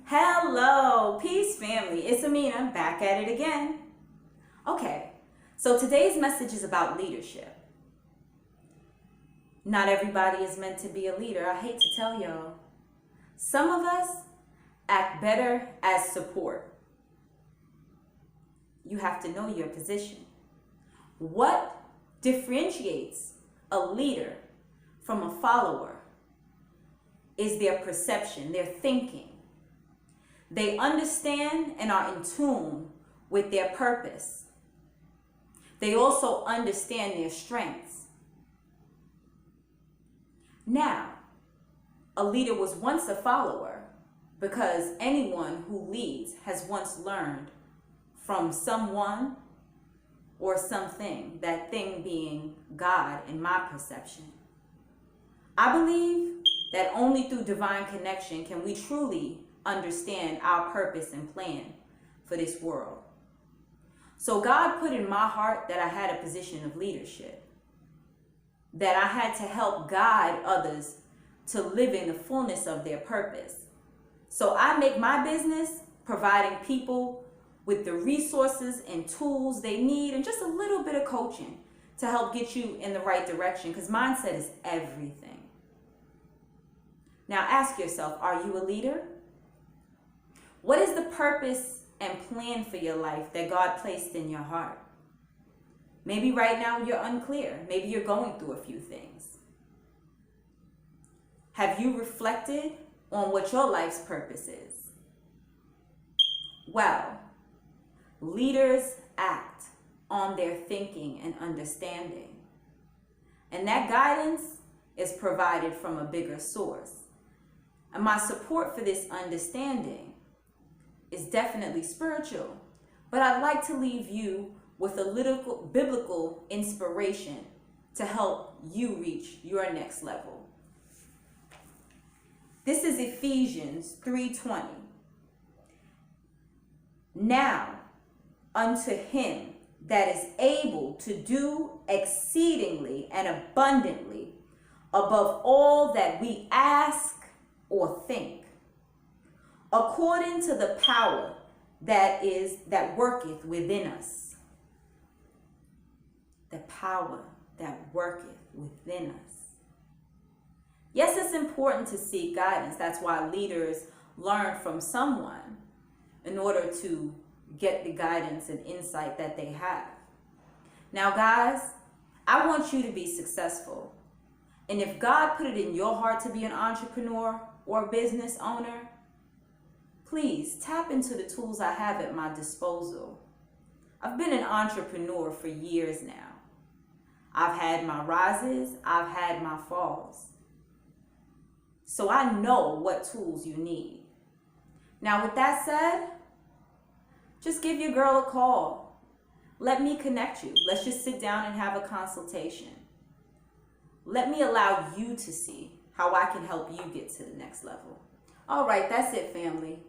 Hello, peace family. It's Amina back at it again. Okay, so today's message is about leadership. Not everybody is meant to be a leader. I hate to tell y'all. Some of us act better as support. You have to know your position. What differentiates a leader from a follower is their perception, their thinking. They understand and are in tune with their purpose. They also understand their strengths. Now, a leader was once a follower because anyone who leads has once learned from someone or something, that thing being God in my perception. I believe that only through divine connection can we truly understand our purpose and plan for this world. So God put in my heart that I had a position of leadership, that I had to help guide others to live in the fullness of their purpose. So I make my business providing people with the resources and tools they need and just a little bit of coaching to help get you in the right direction, because mindset is everything. Now ask yourself, are you a leader? What is the purpose and plan for your life that God placed in your heart? Maybe right now you're unclear. Maybe you're going through a few things. Have you reflected on what your life's purpose is? Well, leaders act on their thinking and understanding. And that guidance is provided from a bigger source. And my support for this understanding is definitely spiritual, but I'd like to leave you with a little biblical inspiration to help you reach your next level. This is Ephesians 3:20. Now, unto him that is able to do exceedingly and abundantly above all that we ask or think, according to the power that worketh within us. The power that worketh within us. Yes, it's important to seek guidance. That's why leaders learn from someone in order to get the guidance and insight that they have. Now, guys, I want you to be successful. And if God put it in your heart to be an entrepreneur or business owner, please tap into the tools I have at my disposal. I've been an entrepreneur for years now. I've had my rises, I've had my falls. So I know what tools you need. Now, with that said, just give your girl a call. Let me connect you. let's just sit down and have a consultation. Let me allow you to see how I can help you get to the next level. All right, that's it, family.